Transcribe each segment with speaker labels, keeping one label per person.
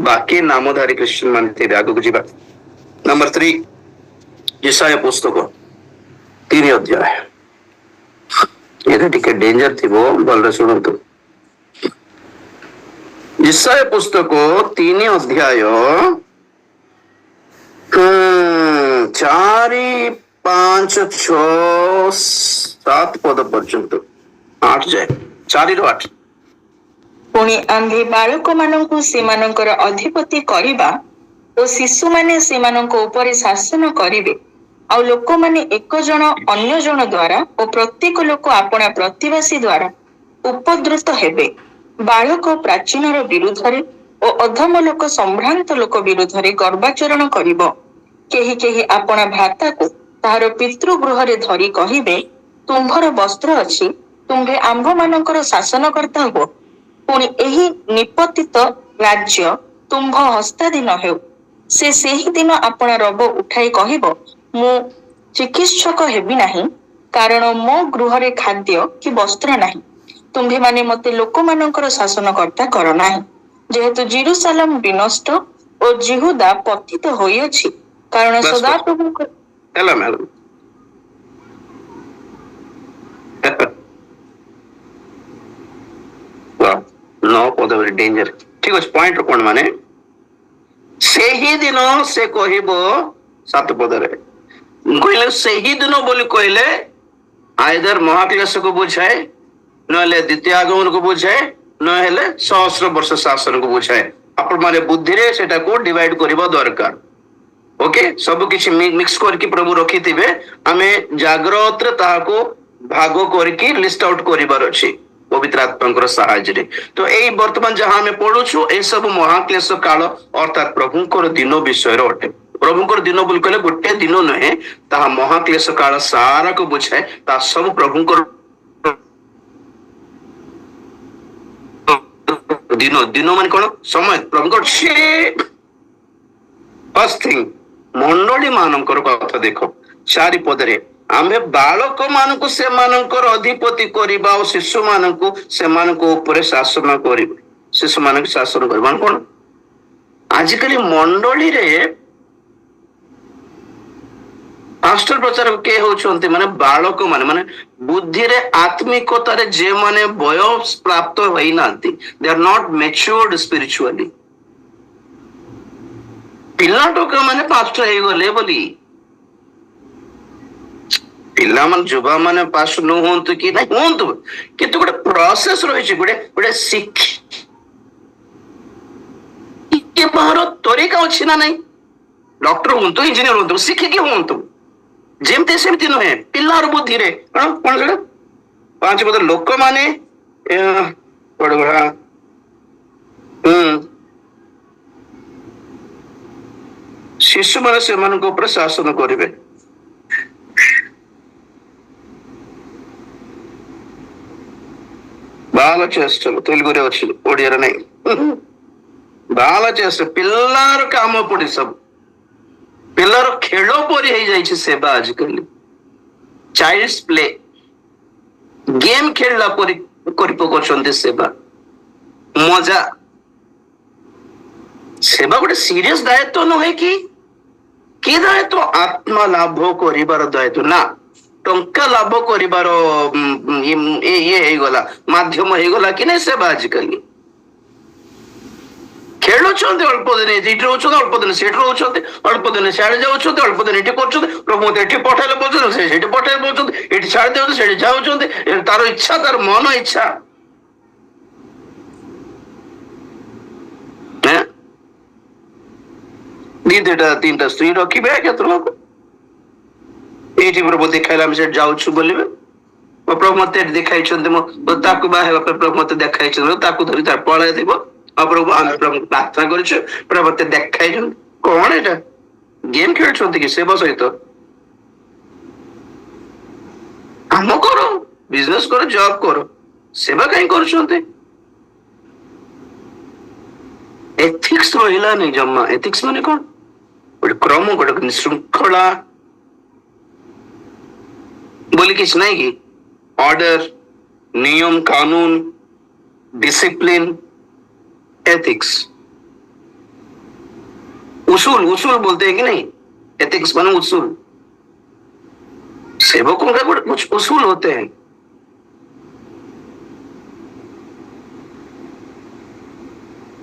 Speaker 1: बाकी नामधारी क्रिश्चियन मानते आगे को जीवा। नंबर 3 यशाया पुस्तक 3 अध्याय ये टिके डेंजर थी वो भलरे शुणु। यशाया पुस्तक 3 अध्याय 4 5 6 7 पद पर्यंत 8 जाए 4 ରୁ 8।
Speaker 2: पुणी आंधे बालक मानक सेमानकर अधिपति करिबा ओ शिशु माने सेमानक उपरे शासन करिवे आ लोक माने एक जन अन्य जन द्वारा ओ प्रत्येक लोक अपना प्रतिवासी द्वारा उपद्रुत हेबे। बालक प्राचीनर विरुद्धरे ओ अधम लोक संभ्रांत लोक विरुद्धरे गर्वाचरण करिब। केही केही अपना भ्राता को तार पितृगृहरे धरी कहिबे तुम्भर वस्त्र अछि तुम्भे आंभ मानकर शासनकर्ता हो। पुणी एही निपतित राज्य तुम्भ हस्ताधीन हेउ। से सेही दिन अपना रब उठाई कहिब मु चिकित्सक हेबि नाही कारण मो गृहरे खाद्य कि वस्त्र नाही। तुम्भे माने मते लोक मानकर शासनकर्ता कर नाही। जेहेतु जेरुसालेम विनष्ट ओ जिहुदा पतित होई अछि कारण सदाप्रभु
Speaker 1: नो पद डेंजर ठीक अच्छे पॉइंट कौन माने से ही दिन से कहब 7 पदरे कहले से ही दिन बोली कहले आइदर महाक्लेश को बुझाए नहले द्वितीय आगमन को बुझाए नहले सहस्र वर्ष शासन को बुझाए। आपण माने बुद्धि रे सेटा को डिवाइड करबा दरकार। ओके सब किछ मिक्स करके प्रभु रखी थिबे आमे जागृत रे ताको भाग करके लिस्ट आउट करिबार अछि पवित्र आत्मा साहाय्य। तो यही वर्तमान जहां हमें पढ़ुछु ए सब महाक्लेश काल अर्थात प्रभुंकर दिन विषय अटे। प्रभुंकर दिन बोल कहले गोटे दिन नुहे ता महाक्लेश काल सारा को बुझाए ता सब प्रभुंकर दिन दिन मान कौन समय प्रभुंकर फर्स्ट थिंग मंडली मानकर कथा देखो 4 पदरे आमे बालक मानक से मानकर अधिपति करिबा और शिशु मानक से मानक ऊपर शासन करिबा शिशु मानक शासन करबा कोन आजिकली मंडली रे पास्टर प्रचार के होचंती माने बालक माने माने बुद्धि रे आत्मिकता रे जे माने वयस प्राप्त होई नांती they are not matured spiritually. पिला टोका माने पास्टर हे गले बोली पिला मान जुबा माने पास न होंतु कि नहीं होंतु किंतु गोटे प्रोसेस रही गोटे गोटे शिख के बाहर तरीका अच्छी ना नहीं डॉक्टर होंतु इंजीनियर होंतु शिखिकी होंतु जेमते सेमती नुहे पिलार बुद्धि रे कौन कौन सेटा 5 पद लोक माने बड़ बड़ा शिशु माने से मान ऊपर शासन करिवे। बाल चेष्ट तेलुगु रे अछि ओडिया रे नै बाल चेष्ट पिल्लार काम पड़ी सब पिल्लार खेलो परी हे जाय छै सेवा आजकल चाइल्ड्स प्ले गेम खेलला परी करि पकोछन्ते सेवा मजा सेवा गोटे सीरियस दायित्व न है कि दायित्व आत्मा लाभ करिबार दायित्व ना टंका लाभ करिबार ये गला माध्यम हे गला कि नहीं सेवा आजकल खेलुंट अल्प दिन ये रोचते अल्प दिन से रोचते अल्प दिन सियाड़े जाऊँच अल्प दिन ये प्रभु मत ये पठाइले बोलते से पठाइले बोलते ये छाड़ दे जाऊँ तार इच्छा तार मन इच्छा दीटा 3टा स्त्री रखिबे केत लोक एठी प्रभु देखाइला से जाऊँ बोलिबे प्रभु मत देखाई ताकू बाहे प्रभु मत देखाई ताकू धरी तार पळाई देबो प्रभु आम प्रभु प्रार्थना करिछु प्रभु मत देखाई कौन एटा गेम खेलुछंती कि सेवा सहित काम करो बिजनेस करो जॉब करो सेवा कहीं करुछंती एथिक्स रहिला नहीं जम्मा एथिक्स माने कौन गोटे क्रम गोटे श्रृंखला बोली किछ नहीं कि ऑर्डर नियम कानून डिसिप्लिन एथिक्स उसूल उसूल बोलते हैं कि नहीं, एथिक्स माने उसूल। सेवकों का कुछ उसूल होते हैं।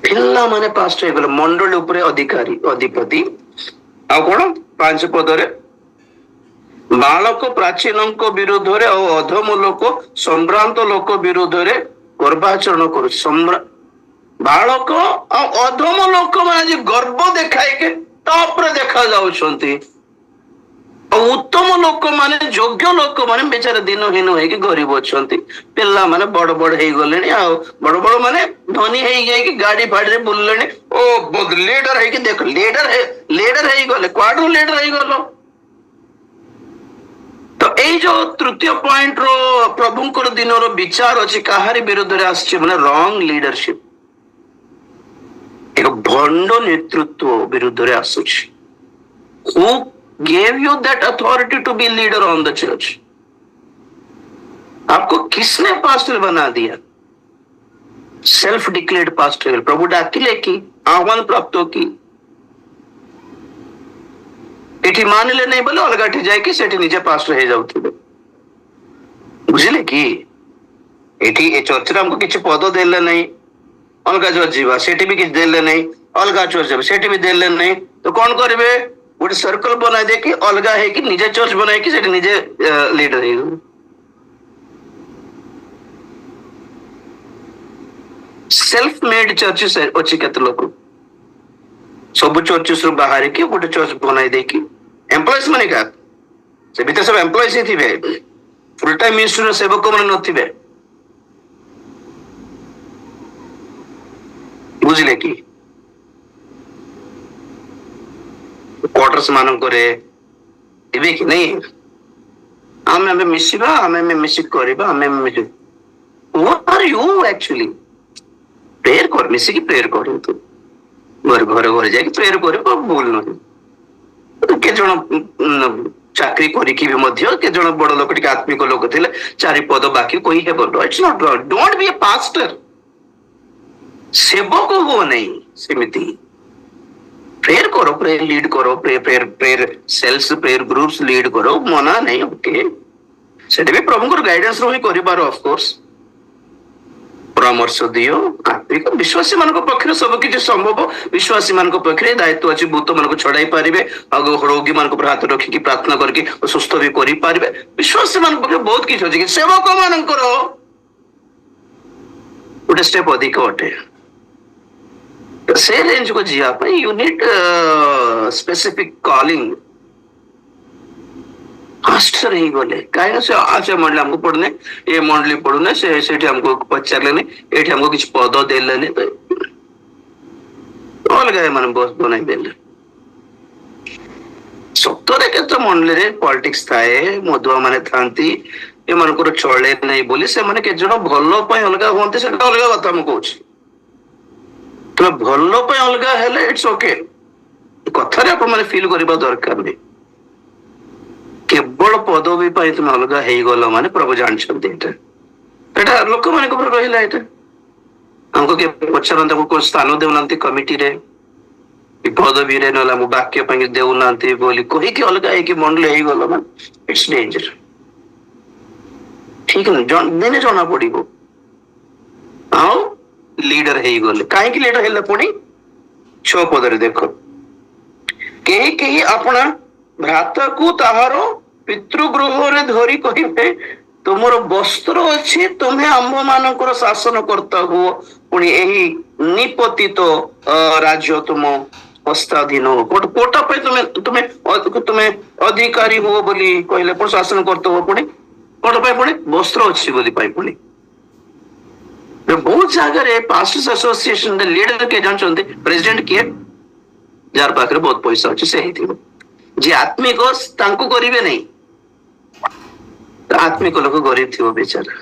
Speaker 1: पिल्ला माने पास्ट हो गला मंडल उपरे अधिकारी अधिपति आ कोन 5 पदरे बालक प्राचीनक विरोध रे और अधम लोक संभ्रांत लोक विरोध रे गर्भाचरण करू। बालक और अधम लोक माने गर्भ देखाए के टॉप रे देखा जाउछंती, और उत्तम लोक माने योग्य लोक माने बेचारा दिनहीन है कि गरीब अच्छंती। पिल्ला माने बड़ बड़ हे गलेनी, आ बड़ बड़ माने धनी हे गए कि गाड़ी फाड़ी रे बुललेनी। ओ बहुत लीडर है कि देख लीडर है गले क्वाड्रो लीडर है गलो। तो एई जो तृतीय पॉइंट रो प्रभुंकर दिन रो विचार अछि काहारी विरोध रे आछि माने रॉन्ग लीडरशिप, एक भंड नेतृत्व विरुद्ध रे आसुछि। Who gave you that authority to be leader on the church? आपको किसने पास्टर बना दिया? Self declared pastor. प्रभु डाकिले की आह्वान प्राप्त की एठी मानिले नहीं बोले अलग एठी जाए कि सेठी निजे पास्टर हे जाउथिबे। बुझिले कि एठी ए चर्च रे हमको किछ पद देले नहीं, अलग चर्च जीवा सेठी भी किछ देले नहीं, अलग चर्च जाबे सेठी भी देले नहीं, तो कौन करिवे? गोटे सर्कल बना दे कि अलग है कि निजे चर्च बनाए कि सेठी निजे लीडर है। सेल्फ मेड चर्चेस अच्छी केते लोक सब चर्चेस रो बाहर कि गोटे चर्च बनाई दे कि एम्प्लॉयज माने का से भीतर सब एम्प्लॉयज ही थिबे, फुल टाइम मिनिस्ट्री सेवक माने नथिबे। बुझिले कि क्वार्टर्स मानक रे कि नहीं आमे मिसिबा आमे मिसिक करबा आमे मिसिक। What are you actually? Prayer कर मिसिक प्रेयर कर तू घर घर घर जाके प्रेयर करबो भूल नहीं। के जण चाकरी करी कि भी मध्य के जण बड़ लोक टिक आत्मिक लोक थिले चारि पद बाकी कोई हे बोलो it's not don't be a pastor. सेवक हो नहीं सेमिति प्रेयर करो, प्रेयर लीड करो, prayer cells prayer groups lead करो, मना नहीं। ओके सेटा भी प्रभु को गाइडेंस रो ही करिबार ऑफ कोर्स परामर्श दियो। आत्मिक विश्वासी मान पक्ष सब किसी संभव, विश्वासी मान पक्ष दायित्व अच्छी भूत मान छड़ाई पारे, रोगी मान हाथ रखिकी प्रार्थना करके सुस्थ भी करें। विश्वासी मान पक्ष बहुत किसी अच्छे, सेवक मान गोटे स्टेप अधिक अटे। से रेंज को जीवा you need specific calling. Pastor ही गले कहीं से आशा मंडली हमको पढ़ने ये मंडली पढ़ने से हमको पचारे ये हमको किसी पद देले तो अलग मान बस बनाई देले। सतरे के मंडली रे पॉलिटिक्स थाए, मधुआ माने थांती ए मानकर चले नहीं बोली से माने के जण भलो पय अलग होंते से अलग बात हम कहूची। तो भलो पय अलग हेले इट्स ओके कथा रे अपन माने फील करबा दरकार नहीं। केवल पदवी पाई तुम अलग हे गलो माने प्रभु जानछंती एटा लोक माने को रहिला एटा हमको के पछरन तको को स्थान देउनांती कमिटी रे पदवी रे नला मु वाक्य पय देउनांती बोली कोही के अलग है कि मंडले हे गलो माने इट्स डेंजर। ठीक है देने जाना पड़िबो आओ लीडर हे गले काहे कि लीडर हेला पड़ी 6 पद रे देखो केही केही अपना भ्राता को ताहारो पितृगृह रे धरी कहिबे तुमर वस्त्र अछि तुम्हें आंभ मानकर शासन करता हो पुणी एही निपतित राज्य तुम हस्ताधीन हो कोटा पे तुम्हें अधिकारी हो बोली कहले पर शासन करते हो पुणी कोटा पे पुणी वस्त्र अछि बोली पाई पुणी बहुत जगह पास्टर्स एसोसिएशन लीडर के जानछन्ते प्रेसिडेंट किए जार पाखरे बहुत पैसा अछि से हेतिबो जे आत्मिक तांको करिवे नहीं आत्मिक लोक गरीब थी बेचारा।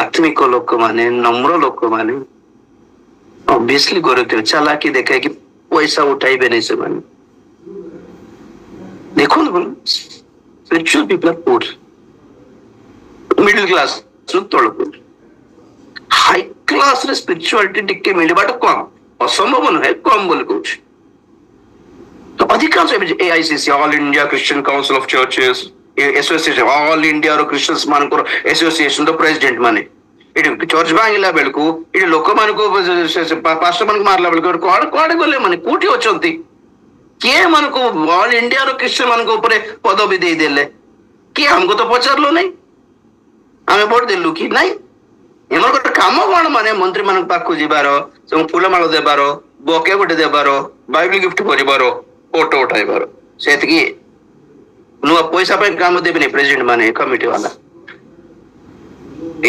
Speaker 1: आत्मिक लोक माने नम्र लोक माने ऑब्वियसली गरीब थे चालाकी देखाए कि पैसा उठाइबे नहीं से माने देखो ना spiritual people are poor middle class तलक हाई क्लास रे स्पिरिचुअलिटी टिके मिलबाटा कम असंभव नहे कम बोल कहूछ ଅଧିକାଂଶ AICC, all India Christian council of churches association, all ଇଣ୍ଡିଆର ଖ୍ରୀଷ୍ଟିଆନ୍ସ ମାନଙ୍କର ଏସୋସିଏସନ ପ୍ରେସିଡେଣ୍ଟ ମାନେ ଏଠି ଚର୍ଚ୍ଚ ଭାଙ୍ଗିଲା ବେଳକୁ ଏଠି ଲୋକମାନଙ୍କୁ ପାଷ୍ଟର ମାନଙ୍କୁ ମାରିଲା ବେଳକୁ କୁଆଡେ ଗଲେ, ମାନେ କୋଉଠି ଅଛନ୍ତି? କିଏ ମାନଙ୍କୁ ଅଲ୍ ଇଣ୍ଡିଆର ଖ୍ରୀଷ୍ଟିଆନ ମାନଙ୍କ ଉପରେ ପଦବୀ ଦେଇଦେଲେ? କିଏ ଆମକୁ ତ ପଚାରିଲୁ ନାହିଁ, ଆମେ ଭୋଟ ଦେଲୁ କି ନାଇଁ? ଏମାନଙ୍କର କାମ କଣ? ମାନେ ମନ୍ତ୍ରୀ ମାନଙ୍କ ପାଖକୁ ଯିବାର, ଫୁଲମାଳ ଦେବାର, ବକେ ଗୋଟେ ଦେବାର, ବାଇବେଲ ଗିଫ୍ଟ କରିବାର, ଫଟୋ ଉଠାଇବାର, ସେତିକି। ନୂଆ ପଇସା ପାଇଁ କାମ ଦେବେନି ପ୍ରେସିଡେଣ୍ଟ ମାନେ, କମିଟି ବାଲା।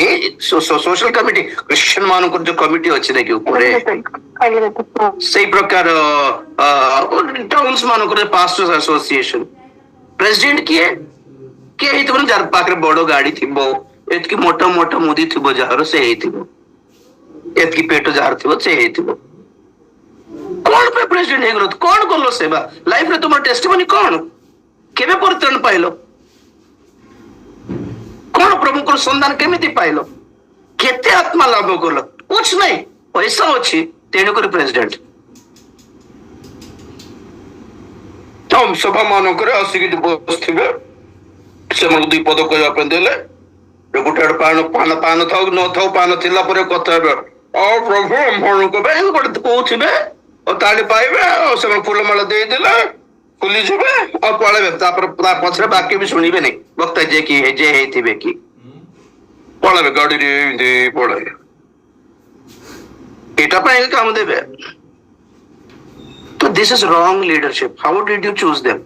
Speaker 1: ଏଇ ସୋସିଆଲ କମିଟି, ଖ୍ରୀଷ୍ଟିଆନ ମାନଙ୍କର ଯୋଉ କମିଟି ଅଛି ନାକି ଉପରେ, ସେଇ ପ୍ରକାର ଟାଉନ୍ସ ମାନଙ୍କର ପାଷ୍ଟର୍ସ ଆସୋସିଏସନ ପ୍ରେସିଡେଣ୍ଟ କିଏ କିଏ ହେଇଥିବ, ଯାହାର ପାଖରେ ବଡ ଗାଡି ଥିବ, ଏତିକି ମୋଟା ମୋଟା ମୁଦି ଥିବ ଯାହାର, ସେ ହେଇଥିବ। ଏତିକି ପେଟ ଯାହାର ଥିବ ସେ ହେଇଥିବ। କଣ ପାଇଁ ପ୍ରେସିଡେଣ୍ଟ ହେଇଗଲ? କଣ କଲ ସେବା ଲାଇଫରେ? ତୁମର ଟେଷ୍ଟିମନି କଣ? କେବେ ପରିତ୍ରାଣ ପାଇଲ? କଣ ପ୍ରଭୁଙ୍କର ସନ୍ଧାନ କେମିତି ପାଇଲ? କେତେ ଆତ୍ମା ଲାଭ କଲ? କୁଛ ନାହିଁ, ପଇସା ଅଛି ତେଣୁକରି ପ୍ରେସିଡେଣ୍ଟ। ସଭା ମାନଙ୍କରେ ଆସିକି ବସିଥିବେ, ସେମାନଙ୍କୁ ଦୁଇ ପଦ କହିବା ପାଇଁ ଦେଲେ, ଗୋଟେ ଆଡେ ପାନ ଥାଉ ନଥାଉ, ପାନ ଥିଲା ପରେ କଥା ହେବେ, ଆଉ ପ୍ରଭୁ ଆମମାନଙ୍କୁ ଗୋଟେ କହୁଥିବେ, ଆଉ ତାଳି ପାଇବେ, ଆଉ ସେମାନେ ଫୁଲମାଳ ଦେଇଦେଲେ ଫୁଲିଯିବେ ଆଉ ପଳେଇବେ। ତାପରେ ତା ପଛରେ ବାକି ବି ଶୁଣିବେ ନାହିଁ, ବକ୍ତା ଯେ ହେଇଥିବେ କି ପଳେଇବେ, ଗାଡିରେ ଏମିତି ପଳେଇବେ। ଏଟା ପାଇଁ କାମ ଦେବେ। ତ this is wrong leadership. How did you choose them?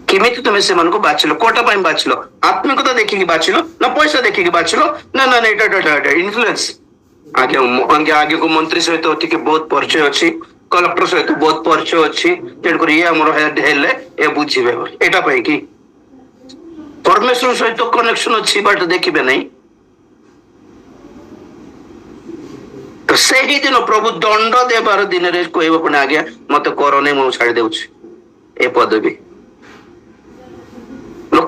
Speaker 1: କେମିତି ତୁମେ ସେମାନଙ୍କୁ ବାଛିଲ? କୋଟା ପାଇଁ ବାଛିଲ? ଆତ୍ମିକତା ଦେଖିକି ବାଛିଲ ନା ପଇସା ଦେଖିକି ବାଛିଲ? ନା ନା ଏଇଟା ଇନଫ୍ଲୁଏନ୍ସ। ଆଗକୁ ମନ୍ତ୍ରୀ ସହିତ ଟିକେ ବହୁତ ପରିଚୟ ଅଛି, କଲେକ୍ଟର ସହିତ ବହୁତ ପରିଚୟ ଅଛି, ତେଣୁକରି ଇଏ ଆମର ହେଲେ ଏ ବୁଝିବେ, ଏଇଟା ପାଇଁ କି? ପରମେଶ୍ୱର ସହିତ କନେକ୍ସନ ଅଛି ବଟ୍ ଦେଖିବେ ନାହିଁ। ତ ସେହି ଦିନ ପ୍ରଭୁ ଦଣ୍ଡ ଦେବାର ଦିନରେ କହିବ ପୁଣି, ଆଜ୍ଞା ମତେ କର ନାହିଁ, ମୁଁ ଛାଡି ଦଉଛି ଏ ପଦବୀ।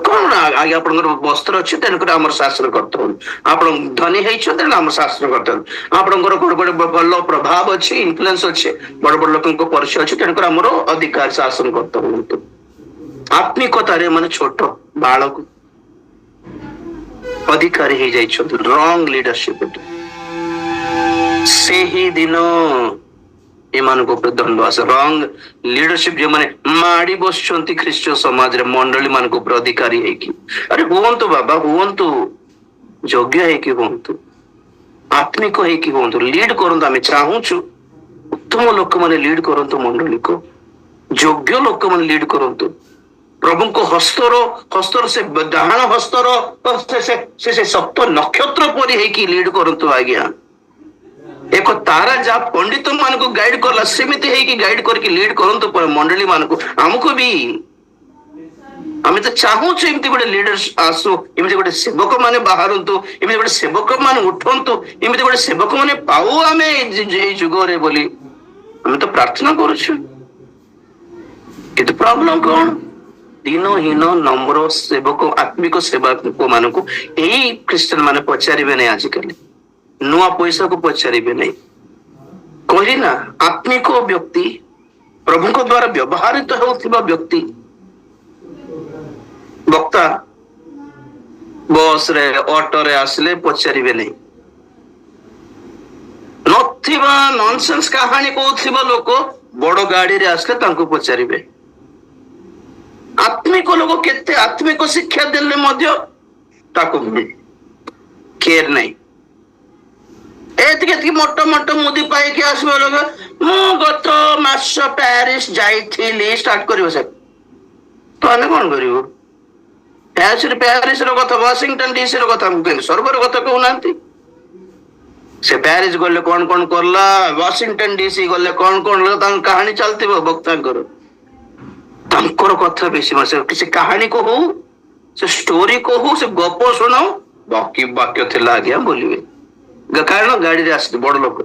Speaker 1: କଣ ଆଜ୍ଞା, ଆପଣଙ୍କର ବସ୍ତ୍ର ଅଛି ତେଣୁକରି ଆମର ଶାସନ କରିଥାଉ, ଆପଣ ଧନୀ ହେଇଛନ୍ତି ତେଣୁ ଆମର ଶାସନ କରିଥାଉ, ଆପଣଙ୍କର ଗୋଟେ ଭଲ ପ୍ରଭାବ ଅଛି, ଇନଫ୍ଲୁଏନ୍ସ ଅଛି, ବଡ ବଡ ଲୋକଙ୍କ ପରିଚୟ ଅଛି, ତେଣୁକରି ଆମର ଅଧିକାର ଶାସନ କରିଥାଉ। ଆତ୍ମିକତାରେ ମାନେ ଛୋଟ ବାଳକ ଅଧିକାରୀ ହେଇଯାଇଛନ୍ତି। ରଙ୍ଗ ଲିଡରସିପ। ସେହି ଦିନ ଏମାନଙ୍କ ଉପରେ ଦଣ୍ଡ ଆସେ। ରଙ୍ଗ ଲିଡରସିପ ଯୋଉମାନେ ମାଡି ବସୁଛନ୍ତି ଖ୍ରୀଷ୍ଟ ସମାଜରେ, ମଣ୍ଡଳୀ ମାନଙ୍କ ଉପରେ ଅଧିକାରୀ ହେଇକି, ଆରେ ହୁଅନ୍ତୁ ବାବା, ହୁଅନ୍ତୁ, ଯୋଗ୍ୟ ହେଇକି ହୁଅନ୍ତୁ, ଆତ୍ମିକ ହେଇକି ହୁଅନ୍ତୁ, ଲିଡ୍ କରନ୍ତୁ। ଆମେ ଚାହୁଁଛୁ ଉତ୍ତମ ଲୋକମାନେ ଲିଡ୍ କରନ୍ତୁ ମଣ୍ଡଳୀକୁ, ଯୋଗ୍ୟ ଲୋକମାନେ ଲିଡ୍ କରନ୍ତୁ। ପ୍ରଭୁଙ୍କ ହସ୍ତର ସେ ଡାହାଣ ହସ୍ତର ସେ ସପ୍ତ ନକ୍ଷତ୍ର ପରି ହେଇକି ଲିଡ୍ କରନ୍ତୁ ଆଜ୍ଞା। ଏକ ତାରା ଯାହା ପଣ୍ଡିତ ମାନଙ୍କୁ ଗାଇଡ କଲା, ସେମିତି ହେଇକି ଗାଇଡ କରିକି ଲିଡ୍ କରନ୍ତୁ ମଣ୍ଡଳୀ ମାନଙ୍କୁ। ଆମକୁ ବି, ଆମେ ତ ଚାହୁଁଛୁ ଏମିତି ଗୋଟେ ଲିଡର ଆସୁ, ଏମିତି ଗୋଟେ ସେବକ ମାନେ ବାହାରନ୍ତୁ, ଏମିତି ଗୋଟେ ସେବକ ମାନେ ଉଠନ୍ତୁ, ଏମିତି ଗୋଟେ ସେବକ ମାନେ ପାଉ ଆମେ ଏଇ ଯୁଗରେ ବୋଲି ଆମେ ତ ପ୍ରାର୍ଥନା କରୁଛୁ। କିନ୍ତୁ ପ୍ରୋବ୍ଲେମ କଣ? ଦିନହୀନ ନମ୍ର ସେବକ, ଆତ୍ମିକ ସେବକ ମାନଙ୍କୁ ଏଇ ଖ୍ରୀଷ୍ଟିଆନ ମାନେ ପଚାରିବେ ନାହିଁ। ଆଜିକାଲି ନୂଆ ପଇସାକୁ ପଚାରିବେ ନାହିଁ। କହିଲି ନା, ଆତ୍ମିକ ବ୍ୟକ୍ତି, ପ୍ରଭୁଙ୍କ ଦ୍ଵାରା ବ୍ୟବହାରିତ ହେଉଥିବା ବ୍ୟକ୍ତି, ବକ୍ତା ବସ ରେ ଅଟୋରେ ଆସିଲେ ପଚାରିବେ ନାହିଁ। ନଥିବା ନନସେନ୍ସ କାହାଣୀ କହୁଥିବା ଲୋକ ବଡ ଗାଡିରେ ଆସିଲେ ତାଙ୍କୁ ପଚାରିବେ। ଆତ୍ମିକ ଲୋକ କେତେ ଆତ୍ମିକ ଶିକ୍ଷା ଦେଲେ ମଧ୍ୟ ତାକୁ କେୟାର ନାହିଁ। ଏତିକି ମୋଟ ମୋଟ ମୁଦି ପାଇକି ଆସିବ ଲୋକ, ମୁଁ ଗତ ମାସ ପ୍ୟାରିସ ଯାଇଥିଲି, ଷ୍ଟାର୍ଟ କରିବ ସେ। ତ ଆମେ କଣ କରିବୁ? ପ୍ୟାରିସ ର କଥା, ୱାଶିଂଟନ ଡିସି ର କଥା, ସର୍ବର କଥା କହୁନାହାନ୍ତି। ସେ ପ୍ୟାରିସ ଗଲେ କଣ କଣ କଲା, ୱାଶିଂଟନ ଡିସି ଗଲେ କଣ କଣ, ତାଙ୍କ କାହାଣୀ ଚାଲିଥିବ ବକ୍ତାଙ୍କର। ତାଙ୍କର କଥା ବେଶୀ, ସେ କାହାଣୀ କହୁ, ସେ ଷ୍ଟୋରି କହୁ, ସେ ଗପ ଶୁଣାଉ, ବାକ୍ୟ ଥିଲା ଆଜ୍ଞା ବୋଲିବେ। କାରଣ ଗାଡିରେ ଆସିଛି ବଡ ଲୋକ,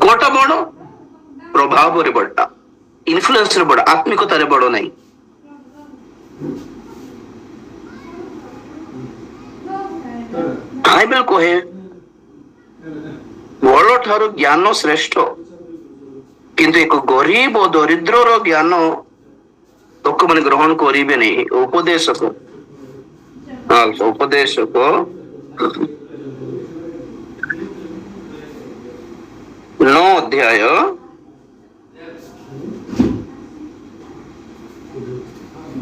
Speaker 1: କୋଟା ବଡ, ପ୍ରଭାବରେ ବଡ, ଇନଫ୍ଲୁଏନ୍ସରେ ବଡ, ଆତ୍ମିକତାରେ ବଡ ନାହିଁ। ବାଇବେଲ କହେ ବଳ ଠାରୁ ଜ୍ଞାନ ଶ୍ରେଷ୍ଠ। କିନ୍ତୁ ଏକ ଗରିବ ଓ ଦରିଦ୍ରର ଜ୍ଞାନ ଲୋକମାନେ ଗ୍ରହଣ କରିବେନି। ଉପଦେଶକ 9 ଅଧ୍ୟାୟ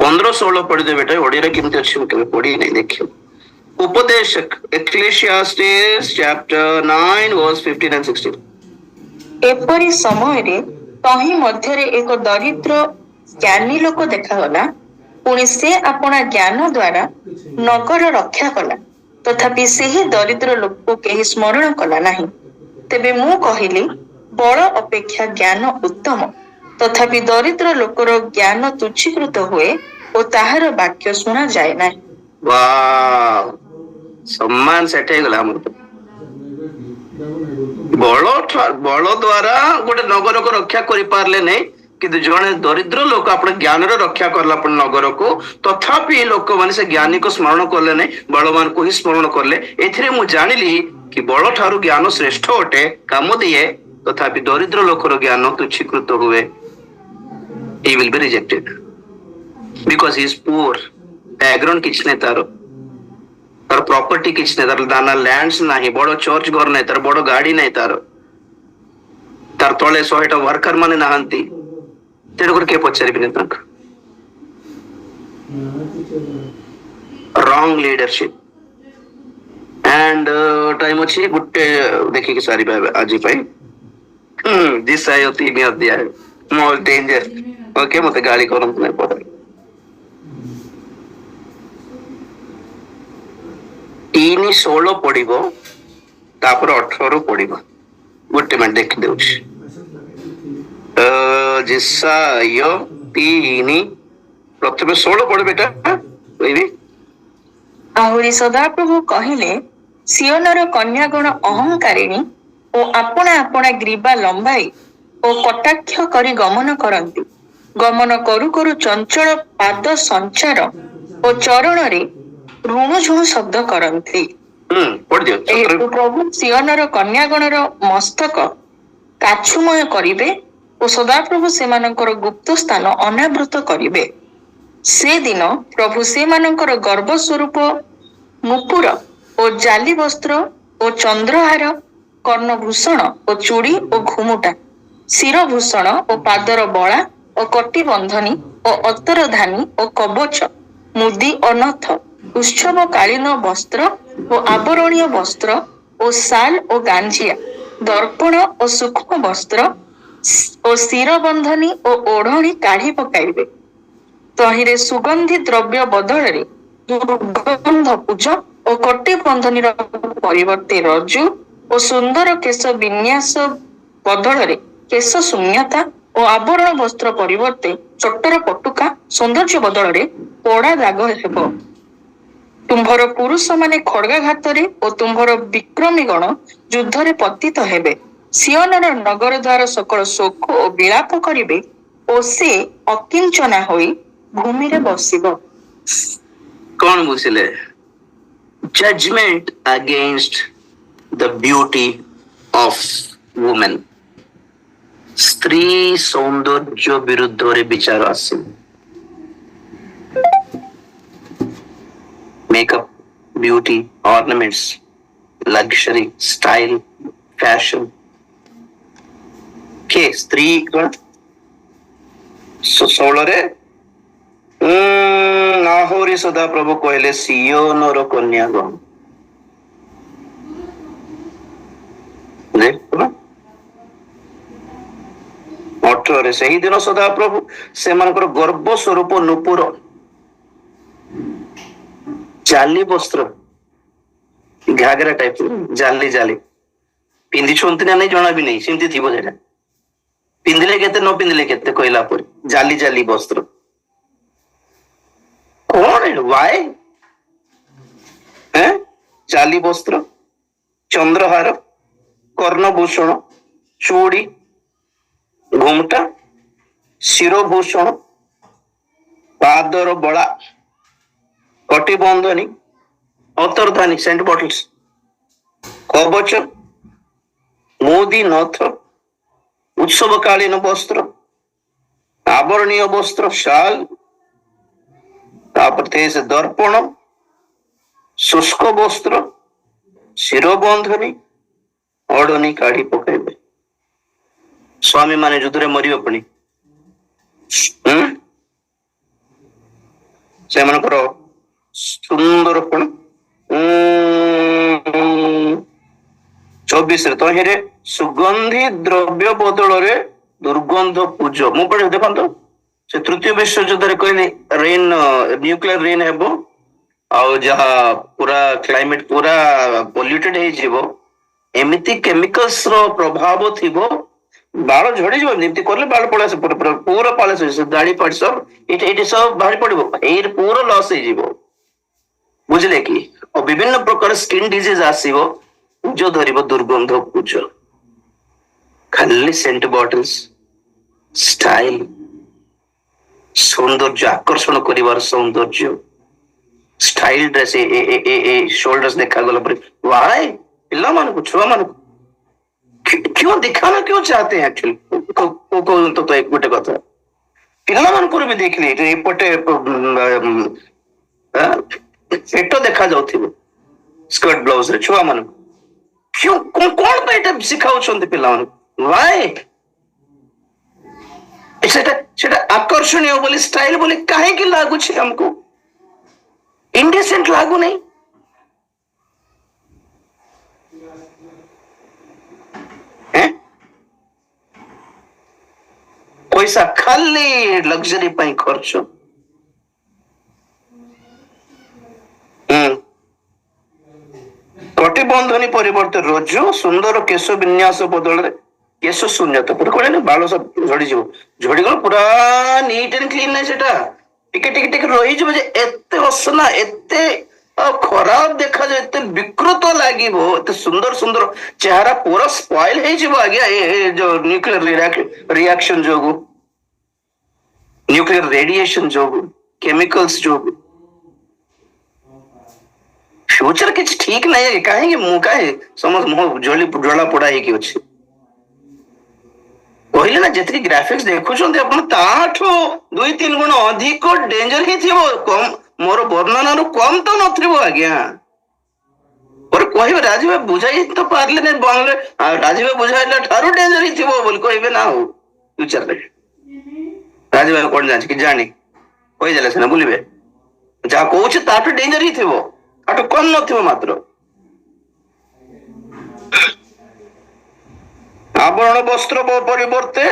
Speaker 1: 15-16 ପଢିଦେବେ। ବେଟା ଓଡିଆରେ କେମିତି ଅଛି ମୁଁ କେବେ ପଢି ନାହିଁ, ଦେଖିବ। ଉପଦେଶକ Ecclesiastes chapter 9 verse 15 and 16।
Speaker 2: ଏପରି ସମୟରେ ତହିଁ ମଧ୍ୟରେ ଏକ ଦରିଦ୍ର ଜ୍ଞାନୀ ଲୋକ ଦେଖାଗଲା। ପୁଣି ସେ ଆପଣା ଜ୍ଞାନ ଦ୍ୱାରା ନଗର ରକ୍ଷା କଲା, ତଥାପି ସେହି ଦରିଦ୍ର ଲୋକକୁ କେହି ସ୍ମରଣ କଲା ନାହିଁ। ତେବେ ମୁଁ କହିଲି, ବଳ ଅପେକ୍ଷା ଜ୍ଞାନ ଉତ୍ତମ। ତଥାପି ଦରିଦ୍ର ଲୋକର ଜ୍ଞାନ ତୁଚ୍ଛୀକୃତ ହୁଏ ଓ ତାହାର ବାକ୍ୟ ଶୁଣାଯାଏ ନାହିଁ।
Speaker 1: ସମ୍ମାନ ସେଟ୍ ହେଇଗଲା ଆମର। ବଳ ଦ୍ୱାରା ଗୋଟେ ନଗରକୁ ରକ୍ଷା କରିପାରିଲେ ନାହିଁ, କିନ୍ତୁ ଜଣେ ଦରିଦ୍ର ଲୋକ ଆପଣ ଜ୍ଞାନର ରକ୍ଷା କଲା ଆପଣ ନଗରକୁ, ତଥାପି ଲୋକମାନେ ସେ ଜ୍ଞାନୀକୁ ସ୍ମରଣ କଲେ ନାହିଁ, ବଳମାନଙ୍କୁ ହିଁ ସ୍ମରଣ କଲେ। ଏଥିରେ ମୁଁ ଜାଣିଲି କି ବଳ ଠାରୁ ଜ୍ଞାନ ଶ୍ରେଷ୍ଠ ଅଟେ, କାମ ଦିଏ, ତଥାପି ଦରିଦ୍ର ଲୋକର ଜ୍ଞାନ ତୁଚ୍ଛୀକୃତ ହୁଏ। He will be rejected because he is poor। Background କିଛି ନାହିଁ ତାର ପ୍ରପର୍ଟି କିଛି ନାହିଁ, ତାର ଦାନା ଲ୍ୟାଣ୍ଡସ୍ ନାହିଁ, ବଡ ଚର୍ଚ୍ଚ ଘର ନାହିଁ, ତାର ବଡ ଗାଡି ନାହିଁ, ତାର ତଳେ 100ଟା ୱାର୍କର ମାନେ ନାହାନ୍ତି। ତେଣୁକରି କିଏ ପଚାରିବିନି ତାଙ୍କୁ। ରଙ୍ଗ ଲିଡରସିପ୍। ଆଣ୍ଡ ଟାଇମ ଅଛି ଗୋଟେ ଦେଖିକି ସାରିବା ଆଜି ପାଇଁ। ଦିଶାୟ 3 ଅଧ୍ୟାୟ ମୋର ଡେଞ୍ଜର। ଓକେ, ମତେ ଗାଳି କରନ୍ତୁ ନାହିଁ ପରେ। 3:16 ପଢିବ, ତାପରେ 18 ପଢିବ। ଗୋଟେ ମିନିଟ ଦେଖି ଦଉଛି। ଦିଶାୟ 3 ପ୍ରଥମେ 16 ପଢିବେ। ଏଟା କହିବି।
Speaker 2: ଆହୁରି ସଦାପ୍ରଭୁ କହିଲେ, ସିଓନର କନ୍ୟାଗଣ ଅହଙ୍କାରିଣୀ ଓ ଆପଣା ଆପଣା ଗ୍ରୀବା ଲମ୍ବାଇ ଓ କଟାକ୍ଷ କରି ଗମନ କରନ୍ତି। ଗମନ କରୁ କରୁ ଚଞ୍ଚଳ ପାଦ ସଞ୍ଚାର ଓ ଚରଣରେ ରୁଣୁଝୁଣୁ ଶବ୍ଦ କରନ୍ତି। ଏହେତୁ ପ୍ରଭୁ ସିଓନର କନ୍ୟାଗଣର ମସ୍ତକ କାଛୁମୟ କରିବେ ଓ ସଦାପ୍ରଭୁ ସେମାନଙ୍କର ଗୁପ୍ତ ସ୍ଥାନ ଅନାବୃତ କରିବେ। ସେଦିନ ପ୍ରଭୁ ସେମାନଙ୍କର ଗର୍ବ ସ୍ୱରୂପ ନୂପୁର ଓ ଜାଲି ବସ୍ତ୍ର ଓ ଚନ୍ଦ୍ରହାର, କର୍ଣ୍ଣଭୂଷଣ ଓ ଚୁଡ଼ି ଓ ଘୁମୁଟା, ଶିରଭୂଷଣ ଓ ପାଦର ବଳା ଓ କଟିବନ୍ଧନୀ ଓ ଅତରଧାନୀ ଓ କବଚ, ମୁଦି ଓ ନଥ, ଉତ୍ସବକାଳୀନ ବସ୍ତ୍ର ଓ ଆବରଣୀୟ ବସ୍ତ୍ର ଓ ଶାଲ ଓ ଗାଞ୍ଜିଆ, ଦର୍ପଣ ଓ ସୂକ୍ଷ୍ମ ବସ୍ତ୍ର ଓ ଶିରବନ୍ଧନୀ ଓ ଓଢ଼ଣୀ କାଢି ପକାଇବେ। ତହିଁରେ ସୁଗନ୍ଧି ଦ୍ରବ୍ୟ ବଦଳରେ ଦୁର୍ଗନ୍ଧ ପୂଜ ଓ କଟିବନ୍ଧନୀର ପରିବର୍ତ୍ତେ ରଜୁ ଓ ସୁନ୍ଦର କେଶ ବିନ୍ୟାସ ବଦଳରେ କେଶ ଶୂନ୍ୟତା ଓ ଆବରଣ ବସ୍ତ୍ର ପରିବର୍ତ୍ତେ ଚୋଟର ପଟୁକା, ସୌନ୍ଦର୍ଯ୍ୟ ବଦଳରେ ପୋଡା ଦାଗ ହେବ। ତୁମ୍ଭର ପୁରୁଷମାନେ ଖଡ୍ଗାଘାତରେ ଓ ତୁମ୍ଭର ବିକ୍ରମୀଗଣ ଯୁଦ୍ଧରେ ପତିତ ହେବେ। ସିଓନର ନଗର ଦ୍ୱାର ସକଳ ଶୋକ ଓ ବିଳାପ କରିବେ ଓ ସେ ଅକିଞ୍ଚନା ହୋଇ ଭୂମିରେ ବସିବ।
Speaker 1: କଣ ବୁଝିଲେ? Judgement against the beauty of women. ସ୍ତ୍ରୀ ସୌନ୍ଦର୍ଯ୍ୟ ବିରୁଦ୍ଧରେ ବିଚାର ଆସିବ। Makeup, beauty, ornaments, luxury, style, fashion। के स्त्री कौन? 16 ଆହୁରି ସଦା ପ୍ରଭୁ କହିଲେ, ସିଓନର କନ୍ୟାଗଣ। 18 ସେହିଦିନ ସଦା ପ୍ରଭୁ ସେମାନଙ୍କର ଗର୍ବ ସ୍ୱରୂପ ନୂପୁର, ଜାଲି ବସ୍ତ୍ର, ଘାଗରା ଟାଇପ ଜାଲି ଜାଲି ପିନ୍ଧିଛନ୍ତି ନା ନାଇଁ ଜଣା ବି ନାହିଁ, ସେମିତି ଥିବ ସେଟା। ପିନ୍ଧିଲେ କେତେ ନ ପିନ୍ଧିଲେ କେତେ କହିଲା ପରେ ଜାଲି ଜାଲି ବସ୍ତ୍ର। କଣ ୱାଇ? ଜାଲି ବସ୍ତ୍ର, ଚନ୍ଦ୍ରହାର, କର୍ଣ୍ଣଭୂଷଣ, ଚୁଡ଼ି, ଘୁମଟା, ଶିରଭୂଷଣ, ପାଦର ବଳା, କଟିବନ୍ଧନୀ, ଅତରଧାନୀ ସେଣ୍ଟ ବଟଲ୍ସ, କବଚ, ମୁଦି, ନଥ, ଉତ୍ସବକାଳୀନ ବସ୍ତ୍ର, ଆବରଣୀୟ ବସ୍ତ୍ର ଶାଲ, ତାପରେ ସେ ଦର୍ପଣ, ଶୁଷ୍କ ବସ୍ତ୍ର, ଶିରବନ୍ଧନୀ, ଅଡନି କାଢି ପକାଇବେ। ସ୍ୱାମୀ ମାନେ ଯୁଦ୍ଧରେ ମରିବେ ପୁଣି। ସେମାନଙ୍କର ସୁନ୍ଦର କଣ 24ରେ ତହିଁରେ ସୁଗନ୍ଧି ଦ୍ରବ୍ୟ ବଦଳରେ ଦୁର୍ଗନ୍ଧ ପୂଜ। ମୁଁ ପଢେ ଦେଖନ୍ତୁ, ସେ ତୃତୀୟ ବିଶ୍ୱଯୁଦ୍ଧରେ କହିଲେ ରେନ୍, ନ୍ୟୁକ୍ଲିୟର ରେନ୍ ହେବ, ଆଉ ଯାହା ପୁରା କ୍ଲାଇମେଟ ପୁରା ପଲ୍ୟୁଟେଡ ହେଇଯିବ, ଏମିତି କେମିକାଲ୍ସ ର ପ୍ରଭାବ ଥିବ, ବାଳ ଝଡିଯିବ। ଯେମିତି କଲେ ବାଳ ପଳେଇ ଆସେ, ପୁରା ପାଳ ଗାଡି ପାର୍ଟ ସବୁ ଏଇଠି ସବୁ ବାହାରି ପଡିବ, ଏଇ ପୁରା ଲସ୍ ହେଇଯିବ, ବୁଝିଲେ କି? ଆଉ ବିଭିନ୍ନ ପ୍ରକାର ସ୍କିନ୍ ଡିଜିଜ ଆସିବ, ପୂଜ ଧରିବ, ଦୁର୍ଗନ୍ଧ ପୂଜ। ଖାଲି ସେଣ୍ଟ ବଟଲ୍ସ, ଷ୍ଟାଇଲ, ସୌନ୍ଦର୍ଯ୍ୟ, ଆକର୍ଷଣ କରିବାର ସୌନ୍ଦର୍ଯ୍ୟ, ଷ୍ଟାଇଲ ଡ୍ରେସ, ସୋଲ୍ଡର୍ସ ଦେଖାଗଲା ପରେ ୱାଇ ପିଲାମାନଙ୍କୁ, ଛୁଆମାନଙ୍କୁ क्यों दिखाना क्यों चाहते हैं एक्चुअली? तो एक गोटे कथा पिलाମାନଙ୍କର ବି ଦେଖିଲେ ଏପଟେ ପେଟ ଦେଖା ଯାଉଥିବ ସ୍କର୍ଟ ବ୍ଲାଉଜ ରେ ଛୁଆ ମାନଙ୍କୁ। କଣ ପାଇଁ ଏଟା ଶିଖାଉଛନ୍ତି ପିଲାମାନଙ୍କୁ? Why? ସେଟା ଆକର୍ଷଣୀୟ ବୋଲି, ଷ୍ଟାଇଲ ବୋଲି କାହିଁକି ଲାଗୁଛି ଆମକୁ? ଇନଡିସେଣ୍ଟ ଲାଗୁନି? पैसा खाली लग्जरी ପାଇଁ ଖର୍ଚ୍ଚ। କଟିବନ୍ଧନୀ ପରିବର୍ତ୍ତେ ରଜୁ, ସୁନ୍ଦର କେଶ ବିନ୍ୟାସ ବଦଳରେ କେଶ ଶୂନ୍ୟତା। ପୁରା କହିଲେ ବାଳ ସବୁ ଝଡିଯିବ, ଝଡିଗଲେ ପୁରା ନିଟ୍ ଆଣ୍ଡ କ୍ଲିନ୍ ନାହିଁ, ସେଟା ଟିକେ ଟିକେ ଟିକେ ରହିଯିବ, ଯେ ଏତେ ଅସନା, ଏତେ ଖରାପ ଦେଖାଯାଏ, ଏତେ ବିକୃତ ଲାଗିବ, ଏତେ ସୁନ୍ଦର ସୁନ୍ଦର ଚେହେରା ପୁରା ସ୍ପଏଲ ହେଇଯିବ ଆଜ୍ଞା, ଯୋଉ ନ୍ୟୁକ୍ଲିୟର ରିଆକ୍ସନ ଯୋଗୁ, ନ୍ୟୁକ୍ଲିୟର ରେଡିଏସନ ଯୋଗୁ, କେମିକାଲ୍ସ ଯୋଗୁ। ଫ୍ୟୁଚର କିଛି ଠିକ ନାହିଁ। କାହିଁକି ସମସ୍ତ ମୁହଁ ଜଳା ପୋଡା ହେଇକି ଅଛି? କହିଲେ ନା, ଯେତିକି ଗ୍ରାଫିକ୍ସ ଦେଖୁଛନ୍ତି ଆପଣ, ତାଠୁ 2-3 ଗୁଣ ଅଧିକ ଡେଞ୍ଜର ହିଁ ଥିବ। ମୋର ବର୍ଣ୍ଣନାରୁ କମ ତ ନଥିବ ଆଜ୍ଞା। କହିବେ ରାଜୀବ ବୁଝାଇ ତ ପାରିଲେନି ବଙ୍ଗରେ, ରାଜୀବ ବୁଝାଇଲା ଠାରୁ ଡେଞ୍ଜର ହିଁ ଥିବ ବୋଲି କହିବେ ନା। ଆଉ ଫ୍ୟୁଚରରେ ରାଜୀବ କଣ ଜାଣିଛି କି? ଜାଣି କହିଦେଲେ ସିନା ବୁଲିବେ। ଯାହା କହୁଛି ତାଠୁ ଡେଞ୍ଜର ହିଁ ଥିବ, ତାଠୁ କମ ନଥିବ ମାତ୍ର। ଆବରଣ ବସ୍ତ୍ର ପରିବର୍ତ୍ତେ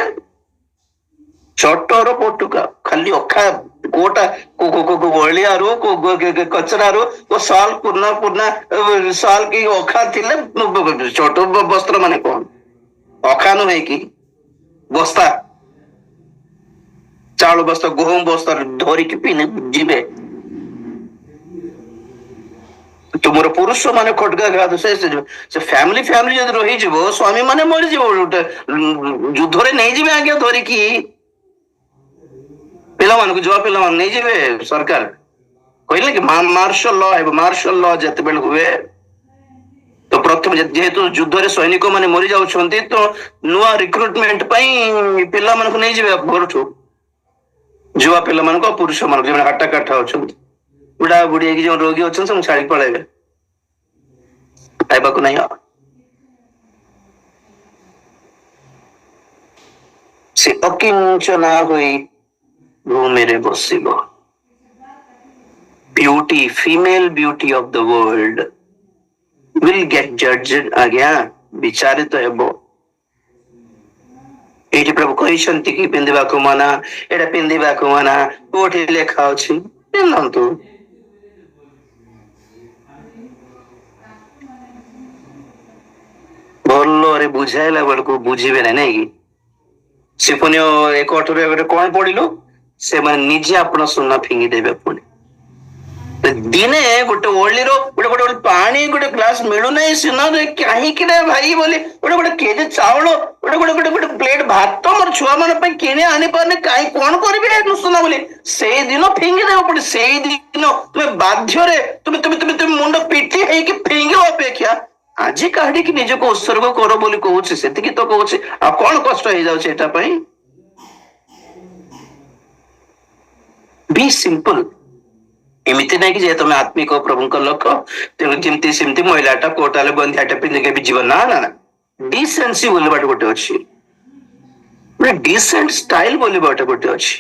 Speaker 1: ଚଟର ପଟୁକା, ଖାଲି ଅଖା କୋଟା ଅଳିଆରୁ କଚରାରୁ ସାଲ ପୁରୁଣା ସାଲ କି ଅଖା ଥିଲେ। ଚଟ ବସ୍ତ୍ର ମାନେ କଣ? ଅଖା ନୁହେଁ କି ବସ୍ତା, ଚାଉଳ ବସ୍ତା, ଗହମ ବସ୍ତା ଧରିକି ଯିବେ। ତୁମର ପୁରୁଷ ମାନେ ଖଟକା ଖାଦ, ସେ ଫ୍ୟାମିଲି ଯଦି ରହିଯିବ, ସ୍ୱାମୀ ମାନେ ମରିଯିବ, ଗୋଟେ ଯୁଦ୍ଧରେ ନେଇଯିବେ ଆଜ୍ଞା ଧରିକି ପିଲାମାନଙ୍କୁ, ଯୁବା ପିଲାମାନଙ୍କୁ ନେଇଯିବେ ସରକାର। କହିଲେ କି ମାର୍ଶାଲ ଲ ହେବ। ମାର୍ଶାଲ ଲ ଯେତେବେଳେ ହୁଏ, ତ ପ୍ରଥମେ ଯେହେତୁ ଯୁଦ୍ଧରେ ସୈନିକ ମାନେ ମରି ଯାଉଛନ୍ତି, ତ ନୂଆ ରିକ୍ରୁଟମେଣ୍ଟ ପାଇଁ ପିଲାମାନଙ୍କୁ ନେଇଯିବେ ଘରଠୁ, ଯୁବା ପିଲାମାନଙ୍କୁ ଆଉ ପୁରୁଷ ମାନଙ୍କୁ, ଯେଉଁମାନେ ହାଟା କାଠା ଅଛନ୍ତି, ବୁଢା ବୁଢୀ ହେଇକି ଯୋଉ ରୋଗୀ ଅଛନ୍ତି, ସବୁ ଛାଡି ପଳେଇବେ, ଖାଇବାକୁ ନାହିଁ। ସେ ଅକିଞ୍ଚନା ହୋଇ ଭୂମିରେ ବସିବ। Beauty, female beauty of the world will get judged ଆଜ୍ଞା, ବିଚାରିତ ହେବ। ଏଇଠି ପ୍ରଭୁ କହିଛନ୍ତି କି ପିନ୍ଧିବାକୁ ମନା, ଏଇଟା ପିନ୍ଧିବାକୁ ମନା, କୋଉଠି ଲେଖା ଅଛି? ପିନ୍ଧନ୍ତୁ। ଭଲରେ ବୁଝାଇଲା ବେଳକୁ ବୁଝିବେ ନା, ନାଇଁ କି? ସିଫୋନୀୟ 1:8 କଣ ପଢିଲୁ? ସେମାନେ ନିଜେ ଆପଣ ସୁନା ଫିଙ୍ଗିଦେବେ। ପୁଣି ଦିନେ ଗୋଟେ ଓଳିର ଗୋଟେ ପାଣି ଗୋଟେ ଗ୍ଲାସ ମିଳୁନାହିଁ ସୁନାରେ, କାହିଁକି ନା ଭାଇ ବୋଲି ଗୋଟେ କେଜି ଚାଉଳ, ଗୋଟେ ପ୍ଲେଟ ଭାତ ମୋର ଛୁଆ ମାନଙ୍କ ପାଇଁ କିଣି ଆଣିପାରୁନି, କାହିଁ କଣ କରିବି ସୁନା ବୋଲି, ସେଇ ଦିନ ଫିଙ୍ଗିଦେବ। ପୁଣି ସେଇ ଦିନ ତୁମେ ବାଧ୍ୟରେ ତୁମେ ମୁଣ୍ଡ ପିଟି ହେଇକି ଫିଙ୍ଗିବା ଅପେକ୍ଷା ଆଜି କାହାଠିକି ନିଜକୁ ଉତ୍ସର୍ଗ କର ବୋଲି କହୁଛି, ସେତିକି ତ କହୁଛି। ଆଉ କଣ କଷ୍ଟ ହେଇଯାଉଛି ଏଟା ପାଇଁ? ବି ସିମ୍ପଲ। ଏମିତି ନାଇଁ କି ଯେ ତମେ ଆତ୍ମିକ ପ୍ରଭୁଙ୍କ ଲୋକ ତେଣୁ ଯେମିତି ସେମିତି ମହିଳାଟା କୋଟାଲେ ବନ୍ଧିଆଟା ପିନ୍ଧିକି ବି ଯିବ, ନା ନା ନା। ଡିସେନ୍ସି ବୋଲିବାଟା ଗୋଟେ ଅଛି, ଗୋଟେ ଡିସେଣ୍ଟ ଷ୍ଟାଇଲ ବୋଲିବାଟା ଗୋଟେ ଅଛି।